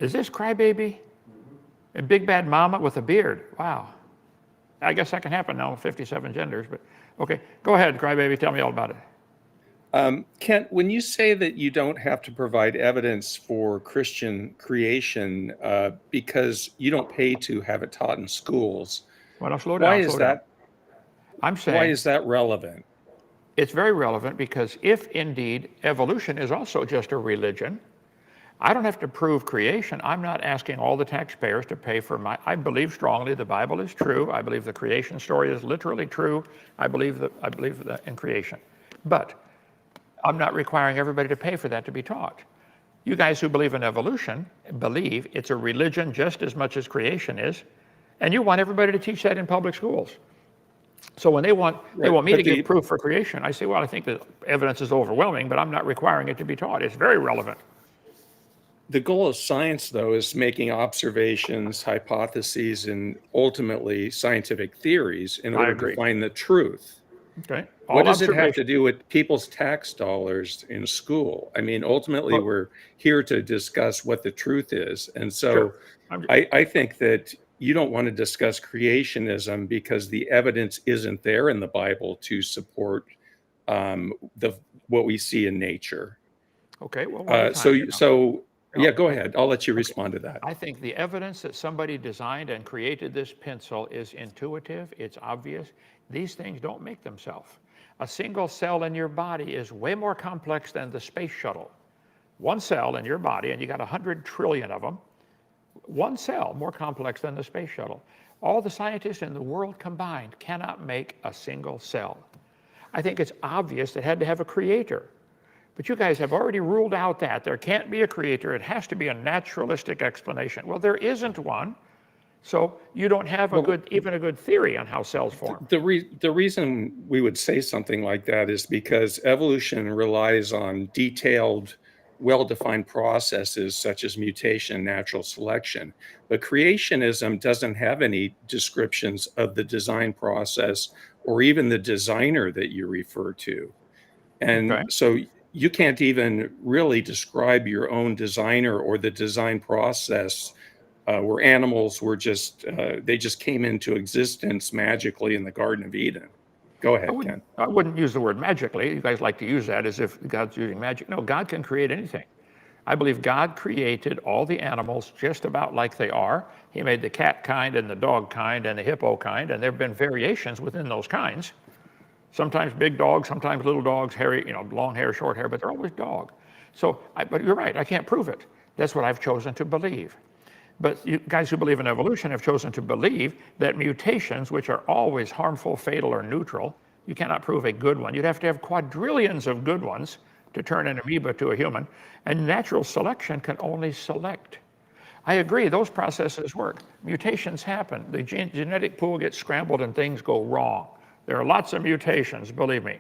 Is this Crybaby? A big bad mama with a beard. Wow. I guess that can happen now, 57 genders, but okay. Go ahead, Crybaby, tell me all about it. Kent, when you say that you don't have to provide evidence for Christian creation because you don't pay to have it taught in schools, Well, now slow why down, is slow down. that? I'm Why saying is that relevant? it's very relevant because if indeed evolution is also just a religion, I don't have to prove creation. I'm not asking all the taxpayers to pay for my. I believe strongly the Bible is true. I believe the creation story is literally true. I believe that in creation, but I'm not requiring everybody to pay for that to be taught. You guys who believe in evolution believe it's a religion just as much as creation is, and you want everybody to teach that in public schools. So when they want me to give proof for creation, I say, well, I think the evidence is overwhelming, but I'm not requiring it to be taught. It's very relevant. The goal of science, though, is making observations, hypotheses, and ultimately scientific theories in order to find the truth. Okay. What does it have to do with people's tax dollars in school? I mean, ultimately, we're here to discuss what the truth is. And so I think that you don't want to discuss creationism because the evidence isn't there in the Bible to support what we see in nature. Okay. Well, yeah, go ahead. I'll let you respond to that. I think the evidence that somebody designed and created this pencil is intuitive. It's obvious. These things don't make themselves. A single cell in your body is way more complex than the space shuttle. One cell in your body, and you got 100 trillion of them, one cell more complex than the space shuttle. All the scientists in the world combined cannot make a single cell. I think it's obvious it had to have a creator. But you guys have already ruled out that there can't be a creator. It has to be a naturalistic explanation. Well, there isn't one. So you don't have even a good theory on how cells form. The reason we would say something like that is because evolution relies on detailed, well-defined processes such as mutation, natural selection. But creationism doesn't have any descriptions of the design process or even the designer that you refer to. And so you can't even really describe your own designer or the design process where animals were they just came into existence magically in the Garden of Eden. Go ahead, Ken. I wouldn't use the word magically. You guys like to use that as if God's using magic. No, God can create anything. I believe God created all the animals just about like they are. He made the cat kind and the dog kind and the hippo kind, and there have been variations within those kinds. Sometimes big dogs, sometimes little dogs, hairy, long hair, short hair, but they're always dog. But you're right, I can't prove it. That's what I've chosen to believe. But you guys who believe in evolution have chosen to believe that mutations, which are always harmful, fatal, or neutral, you cannot prove a good one. You'd have to have quadrillions of good ones to turn an amoeba to a human, and natural selection can only select. I agree, those processes work. Mutations happen. The genetic pool gets scrambled and things go wrong. There are lots of mutations, believe me,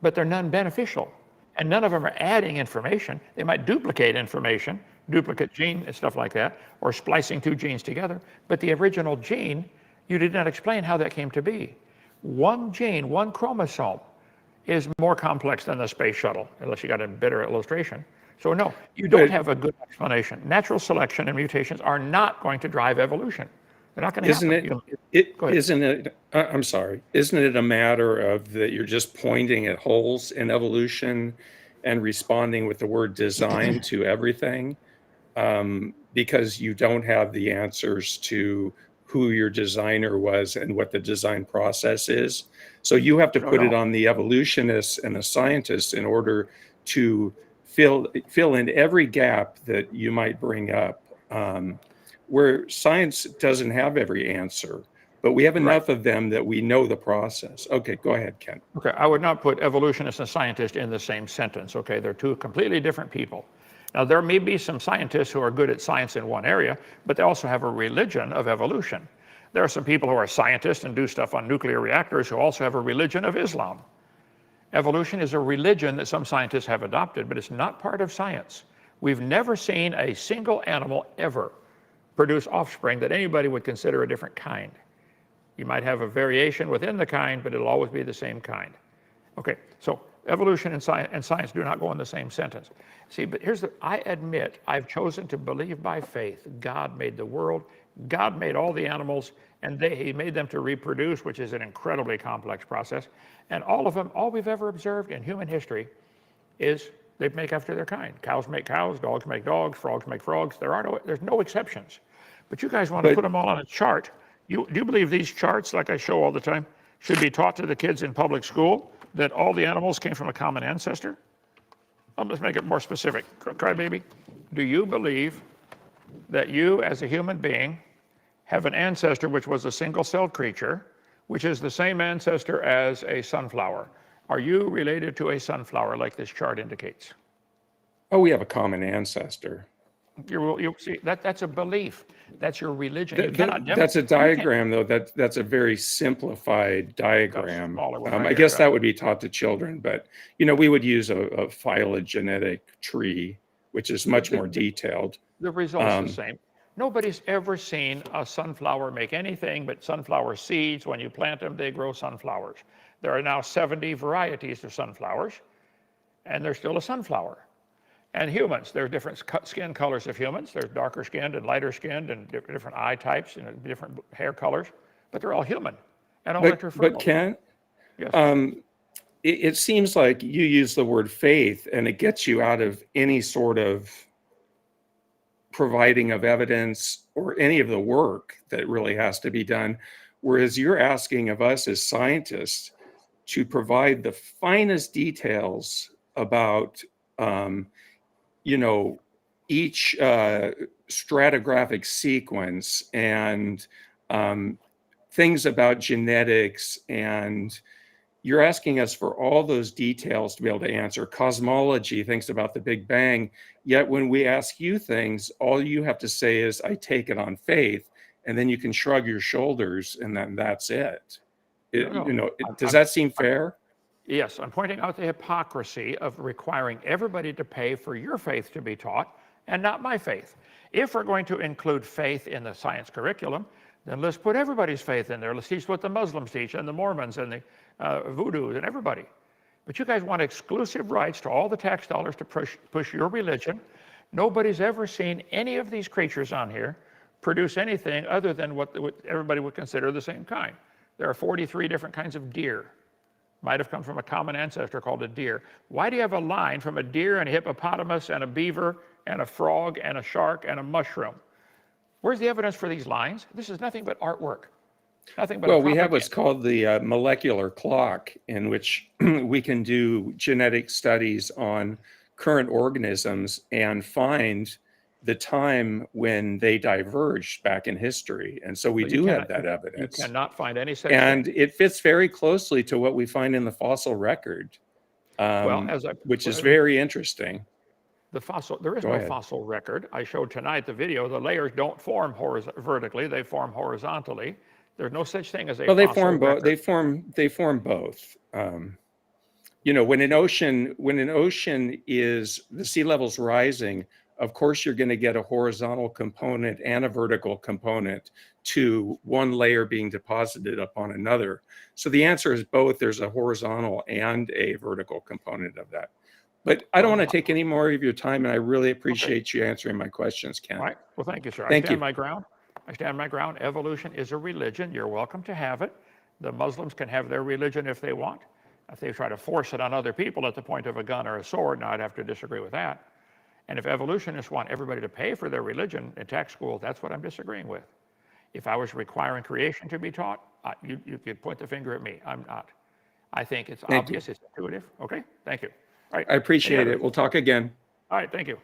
but they're none beneficial, and none of them are adding information. They might duplicate information, duplicate gene and stuff like that, or splicing two genes together, but the original gene, you did not explain how that came to be. One gene, one chromosome, is more complex than the space shuttle, unless you got a better illustration. So no, you don't have a good explanation. Natural selection and mutations are not going to drive evolution. They're not going to happen. I'm sorry. Isn't it a matter of that you're just pointing at holes in evolution and responding with the word design to everything? Because you don't have the answers to who your designer was and what the design process is. So you have to put it on the evolutionists and the scientists in order to fill in every gap that you might bring up. Where science doesn't have every answer, but we have enough of them that we know the process. Okay, go ahead, Ken. Okay, I would not put evolutionists and scientists in the same sentence, okay? They're two completely different people. Now, there may be some scientists who are good at science in one area, but they also have a religion of evolution. There are some people who are scientists and do stuff on nuclear reactors who also have a religion of Islam. Evolution is a religion that some scientists have adopted, but it's not part of science. We've never seen a single animal ever produce offspring that anybody would consider a different kind. You might have a variation within the kind, but it'll always be the same kind. Okay, so Evolution and science do not go in the same sentence. See, but I admit I've chosen to believe by faith. God made the world, God made all the animals, and he made them to reproduce, which is an incredibly complex process. And all of them, all we've ever observed in human history is they make after their kind. Cows make cows, dogs make dogs, frogs make frogs. There's no exceptions. But you guys want to put them all on a chart. Do you believe these charts, like I show all the time, should be taught to the kids in public school, that all the animals came from a common ancestor? Let's make it more specific. Crybaby, do you believe that you as a human being have an ancestor which was a single-celled creature, which is the same ancestor as a sunflower? Are you related to a sunflower like this chart indicates? Oh, we have a common ancestor. You see, that's a belief. That's your religion. That's a diagram, though. That's a very simplified diagram. I guess that would be taught to children, but we would use a phylogenetic tree, which is much more detailed. The result's the same. Nobody's ever seen a sunflower make anything but sunflower seeds. When you plant them, they grow sunflowers. There are now 70 varieties of sunflowers, and they're still a sunflower. And humans, there are different skin colors of humans. There's darker skinned and lighter skinned and different eye types and different hair colors, but they're all human and all interferable. But Kent, yes. It seems like you use the word faith and it gets you out of any sort of providing of evidence or any of the work that really has to be done. Whereas you're asking of us as scientists to provide the finest details about each stratigraphic sequence and things about genetics, and you're asking us for all those details to be able to answer. Cosmology, things about the Big Bang, yet when we ask you things, all you have to say is, I take it on faith, and then you can shrug your shoulders, and then that's it. Does that seem fair? Yes, I'm pointing out the hypocrisy of requiring everybody to pay for your faith to be taught and not my faith. If we're going to include faith in the science curriculum, then let's put everybody's faith in there. Let's teach what the Muslims teach and the Mormons and the Voodoo and everybody. But you guys want exclusive rights to all the tax dollars to push your religion. Nobody's ever seen any of these creatures on here produce anything other than what everybody would consider the same kind. There are 43 different kinds of deer. Might have come from a common ancestor called a deer. Why do you have a line from a deer and a hippopotamus and a beaver and a frog and a shark and a mushroom? Where's the evidence for these lines? This is nothing but artwork. Nothing but we have what's called the molecular clock, in which we can do genetic studies on current organisms and find the time when they diverged back in history. And so we do have that evidence. You cannot find any such And thing. it fits very closely to what we find in the fossil record, which is very interesting. There is no fossil record. I showed tonight the video. The layers don't form vertically; they form horizontally. There's no such thing as a fossil record. They form both. When an ocean is the sea level's rising, of course you're going to get a horizontal component and a vertical component to one layer being deposited upon another. So the answer is both. There's a horizontal and a vertical component of that. But I don't want to take any more of your time, and I really appreciate you answering my questions, Ken. All right. Well, thank you, sir. Thank I stand you. my ground. I stand my ground. Evolution is a religion. You're welcome to have it. The Muslims can have their religion if they want. If they try to force it on other people at the point of a gun or a sword, now I'd have to disagree with that. And if evolutionists want everybody to pay for their religion in tech school, that's what I'm disagreeing with. If I was requiring creation to be taught, you could point the finger at me. I'm not. I think it's obvious, it's intuitive. Okay, thank you. All right. I appreciate it. We'll talk again. All right, thank you.